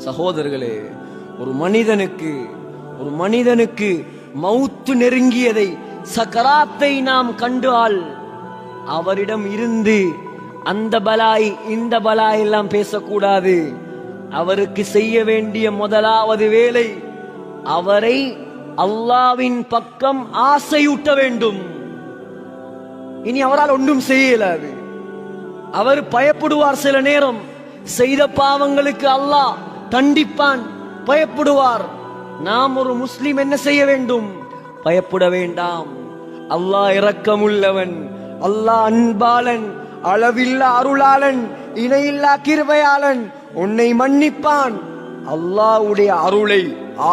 சகோதரர்களே, ஒரு மனிதனுக்கு மௌத்து நெருங்கியதை, சக்கராத்தை நாம் கண்டால் அவரிடம் இருந்து அந்த பலாய் இந்த பலாய் எல்லாம் பேசக்கூடாது. அவருக்கு செய்ய வேண்டிய முதலாவது வேலை, அவரை அல்லாவின் பக்கம் ஆசையூட்ட வேண்டும். இனி அவரால் ஒன்றும் செய்யலாது. அவர் பயப்படுவார். சில நேரம் செய்த பாவங்களுக்கு அல்லாஹ் தண்டிப்பான், பயப்படுவார். நாம் ஒரு முஸ்லிம் என்ன செய்ய வேண்டும்? பயப்பட வேண்டாம். அல்லாஹ் இரக்கமுள்ளவன், அல்லாஹ் அன்பாளன், அளவில்லா அருளாளன், இணையில்லா கிருபையாளன். உன்னை மன்னிப்பான். அல்லாஹ்வுடைய அருளை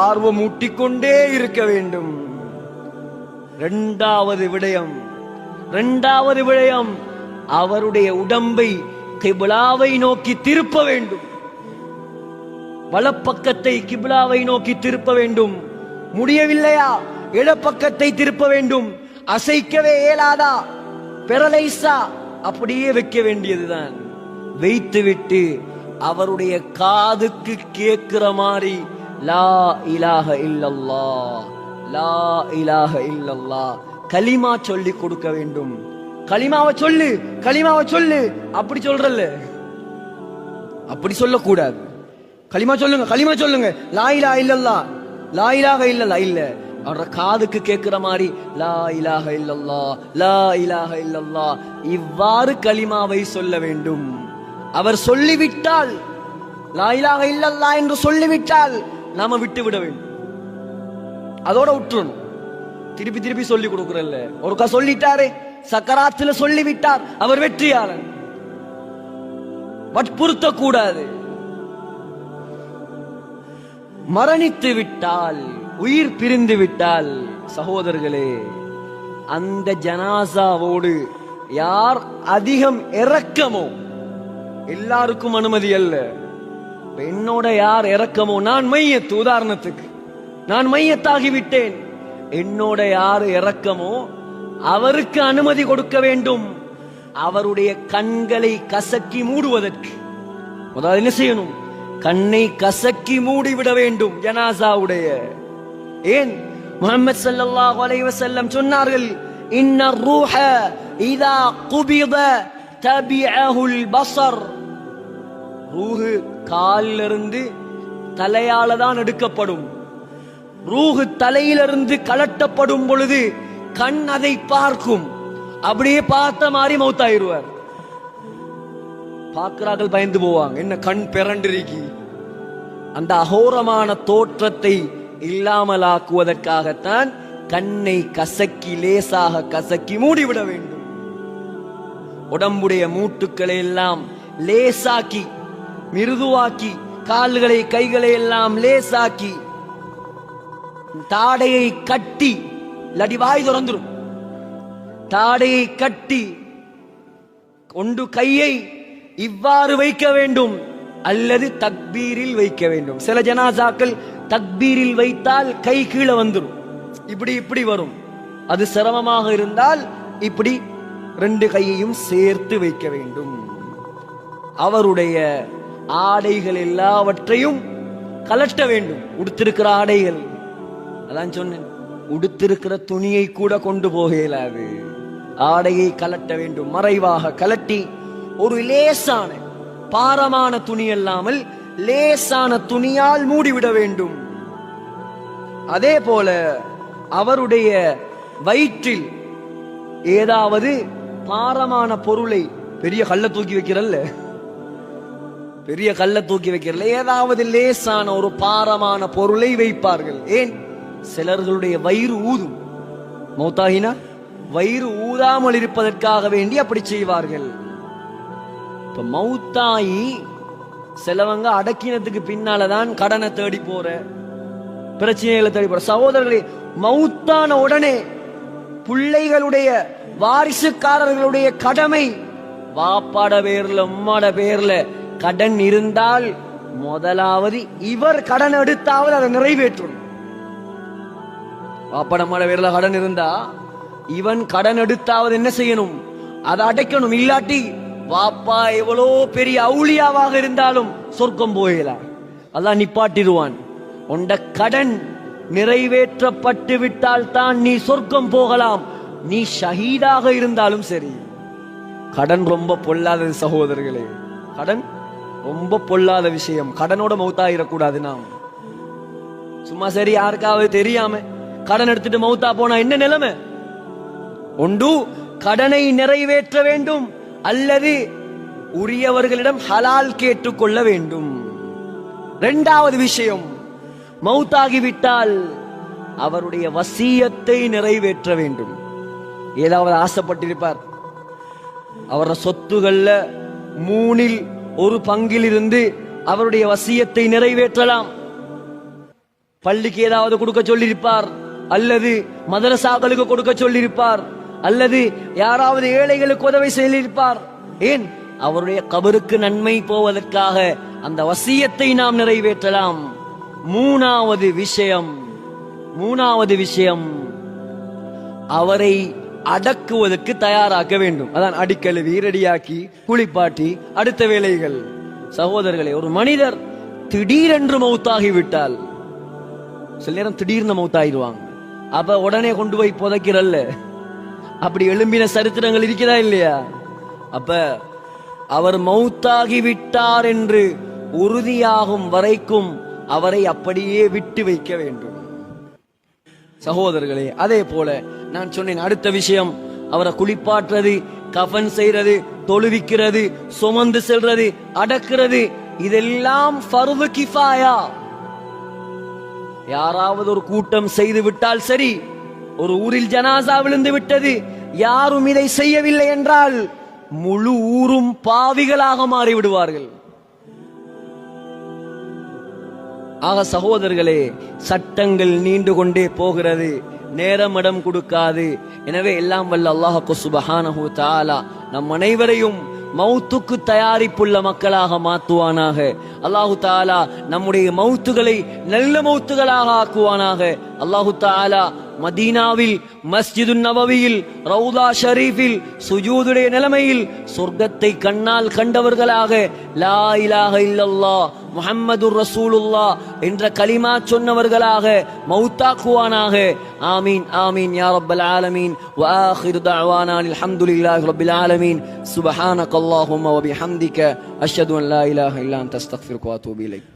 ஆர்வம் ஊட்டிக்கொண்டே இருக்க வேண்டும். இரண்டாவது விடயம், அவருடைய உடம்பை கிப்லாவை நோக்கி திருப்ப வேண்டும். வலப்பக்கத்தை கிப்லாவை நோக்கி திருப்ப வேண்டும். முடியவில்லையா? இடப்பக்கத்தை திருப்ப வேண்டும். அசைக்கவே இயலாதா? பெரலைஸா? அப்படியே வைக்க வேண்டியதுதான். வைத்துவிட்டு அவருடைய காதுக்கு கேட்கிற மாதிரி லா இலாஹ இல்லல்லாஹ், லா இலாஹ இல்லல்லாஹ் கலிமா சொல்லி கொடுக்க வேண்டும். கலிமாவை சொல்லு அப்படி சொல்றல்ல, அப்படி சொல்லக்கூடாது. கலிமா சொல்லுங்க, லா இலாஹ இல்லல்லாஹ், லா இலாஹ இல்லல்லாஹ் இல்ல, அவர காதுக்கு கேட்கிற மாதிரி லா இலாஹ இல்லல்லாஹ், லா இலாஹ இல்லல்லாஹ் இவ்வாறு கலிமாவை சொல்ல வேண்டும். அவர் சொல்லிவிட்டால், லா இலாஹ இல்லல்லாஹ் என்று சொல்லிவிட்டால் நாம விட்டுவிட வேண்டும். அதோட விட்டுறணும். திருப்பி சொல்லி கொடுக்கறல்ல. ஒருக்கா சொல்லிட்டாரே, சக்கராத்துல சொல்லிவிட்டார், அவர் வெற்றியாளன். வற்புறுத்த கூடாது. மரணித்து விட்டால், உயிர் பிரிந்து விட்டால், சகோதரர்களே, அந்த ஜனாசாவோடு யார் அதிகம் இரக்கமோ, எல்லாருக்கும் அனுமதி அல்ல. என்னோட யார் இரக்கமோ, நான் மையத்து, உதாரணத்துக்கு நான் மையத்தாகிவிட்டேன், என்னோட யார் இரக்கமோ அவருக்கு அனுமதி கொடுக்க வேண்டும். அவருடைய கண்களை கசக்கி மூடுவதற்கு முதல்ல என்ன செய்யணும்? கண்ணை கசக்கி மூடிவிட வேண்டும் ஜனாசாவுடைய. ஏன்? முஹம்மது ஸல்லல்லாஹு அலைஹி வஸல்லம் சொன்னார்கள், இன்ன ரூஹ இதா குபித தபிஅஹுல் பஸர். ரூஹு காலிலிருந்து தலையால தான் எடுக்கப்படும். ரூஹு தலையிலிருந்து கலட்டப்படும் பொழுது கண் அதை பார்க்கும். அப்படியே பார்த்த மாதிரி மௌத்தாயிருவார். பார்க்கிறார்கள், பயந்து போவாங்க, என்ன கண் பிறண்டிருக்கி. அந்த அகோரமான தோற்றத்தை இல்லாமலாக்குவதற்காகத்தான் கண்ணை கசக்கி, லேசாக கசக்கி மூடிவிட வேண்டும். உடம்புடைய மூட்டுக்களை எல்லாம் லேசாக்கி, மிருதுவாக்கி, கால்களை கைகளை எல்லாம் லேசாக்கி, தாடையை கட்டி, இல்லாட்டி வாய் திறந்துரும், தாடையை கட்டி கொண்டு கையை இவ்வாறு வைக்க வேண்டும், அல்லது தக்பீரில் வைக்க வேண்டும். சில ஜனாசாக்கள் தக்பீரில் வைத்தால் கை கீழே வந்துடும், இப்படி வரும். அது சிரமமாக இருந்தால் இப்படி ரெண்டு கையையும் சேர்த்து வைக்க வேண்டும். அவருடைய ஆடைகள் எல்லாவற்றையும் கலட்ட வேண்டும். உடுத்திருக்கிற ஆடைகள், அதான் சொன்னேன், உடுத்திருக்கிற துணியை கூட கொண்டு போக இயலாது. ஆடையை கலட்ட வேண்டும். மறைவாக கலட்டி ஒரு லேசான பாரமான துணி அல்லாமல் லேசான துணியால் மூடிவிட வேண்டும். அதே போல அவருடைய வயிற்றில் ஏதாவது பாரமான பொருளை, பெரிய கல்லை தூக்கி வைக்கிறல்ல, ஏதாவது லேசான ஒரு பாரமான பொருளை வைப்பார்கள். ஏன்? சிலர்களுடைய வயிறு ஊதும். மௌத்தாகினா வயிறு ஊதாமல் இருப்பதற்காக வேண்டி அப்படி செய்வார்கள். இப்ப மௌத்தாயி சிலவங்க அடக்கினத்துக்கு பின்னாலதான் கடனை தேடி போற, பிரச்சனைகளை தேடி போற. சகோதரர்களே, மௌத்தான உடனே பிள்ளைகளுடைய, வாரிசுக்காரர்களுடைய கடமை, வாப்பாட பேர்ல உம்மாட பேர்ல கடன் இருந்தால் முதலாவது இவர் கடன் எடுத்தாவது அதை நிறைவேற்றணும். வாப்பாட அம்மாட பேர்ல கடன் இருந்தா இவன் கடன் எடுத்தாவது என்ன செய்யணும்? அதை அடைக்கணும். இல்லாட்டி வாப்பா எவ்வளோ பெரிய அவுளியாவாக இருந்தாலும் சொர்க்கம் போகலாம். அல்லாஹ் நிப்பாட்டிடுவான். உண்ட கடன் நிறைவேற்றப்பட்டு விட்டால் தான் நீ சொர்க்கம் போகலாம். நீ ஷஹீதாக இருந்தாலும் சரி. கடன் ரொம்ப பொல்லாதது சகோதரர்களே, கடன் ரொம்ப பொல்லாத விஷயம். கடனோட மௌத்தாயிடக்கூடாது. நாம் சும்மா சரி யாருக்காவது தெரியாம கடன் எடுத்துட்டு மௌத்தா போனா என்ன நிலைமை? ஒன்று கடனை நிறைவேற்ற வேண்டும், அல்லது உரியவர்களிடம் ஹலால் கேட்டுக்கொள்ள வேண்டும். இரண்டாவது விஷயம், மௌத்தாகிவிட்டால் அவருடைய வசியத்தை நிறைவேற்ற வேண்டும். ஏதாவது ஆசைப்பட்டிருப்பார், அவருடைய சொத்துகள்ல 1/3 இருந்து அவருடைய வசியத்தை நிறைவேற்றலாம். பள்ளிக்கு ஏதாவது கொடுக்க சொல்லியிருப்பார், அல்லது மதரசாக்களுக்கு கொடுக்க சொல்லியிருப்பார், அல்லது யாராவது ஏழைகளுக்கு உதவி செய்திருப்பார். ஏன்? அவருடைய கபருக்கு நன்மை போவதற்காக அந்த வசியத்தை நாம் நிறைவேற்றலாம். மூணாவது விஷயம் அவரை அடக்குவதற்கு தயாராக்க வேண்டும். அதான் அடிக்கழுவி ரெடியாக்கி குளிப்பாட்டி அடுத்த வேலைகள். சகோதரர்களே, ஒரு மனிதர் திடீரென்று மௌத்தாகிவிட்டால், சில நேரம் திடீர்னு மௌத்தாகிடுவாங்க, அப்ப உடனே கொண்டு போய் புதைக்கிறல்ல, அப்படி எழும்பின சரித்திரங்கள் இருக்கிறதா இல்லையா? அப்ப அவர் மௌத்தாகிவிட்டார் என்று உறுதியாகும் வரைக்கும் அவரை அப்படியே விட்டு வைக்க வேண்டும். சகோதரர்களே, அதே போல நான் சொன்னேன், அடுத்த விஷயம் அவரை குளிப்பாட்டுறது, கஃன் செய்யறது, தொழுவிக்கிறது, சுமந்து செல்றது, அடக்கிறது, இதெல்லாம் ஃபர்து கிஃபாயா. யாராவது ஒரு கூட்டம் செய்து விட்டால் சரி, ஒரு ஊரில் ஜனாசா விழுந்து விட்டது, யாரும் இதை செய்யவில்லை என்றால் முழு ஊரும் பாவிகளாக மாறிவிடுவார்கள். ஆக சகோதரர்களே, சட்டங்கள் நீண்டு கொண்டே போகிறது, நேரம் இடம் கொடுக்காது. எனவே எல்லாம் வல்ல அல்லாஹ் சுப்ஹானஹு தஆலா நம் அனைவரையும் மௌத்துக்கு தயாரிப்புள்ள மக்களாக மாற்றுவானாக. அல்லாஹு தாலா நம்முடைய மௌத்துகளை நல்ல மௌத்துகளாக ஆக்குவானாக. அல்லாஹு தாலா மதீனாவில் மஸ்ஜிது நபவியில் ரவுதா ஷரீஃபில் சுஜூதுடைய நிலைமையில் சொர்க்கத்தை கண்ணால் கண்டவர்களாக லா இலாஹ இல்லல்லாஹ் முஹம்மதுர் ரசூலுல்லாஹ் என்ற கலிமா சொன்னவர்களாக மௌத்தாக்குவானாக. ஆமீன் ஆமீன் யா ரப்பல் ஆலமீன். வ ஆகிரு தஅவானா அல்ஹம்துலில்லாஹி ரப்பில் ஆலமீன். சுப்ஹானக அல்லாஹும்ம வ பிஹம்திக அஷ்ஹது அன் லா இலாஹ இல்லா அன்த அஸ்தக்ஃபிருக வ அத்தூபு இலைக்.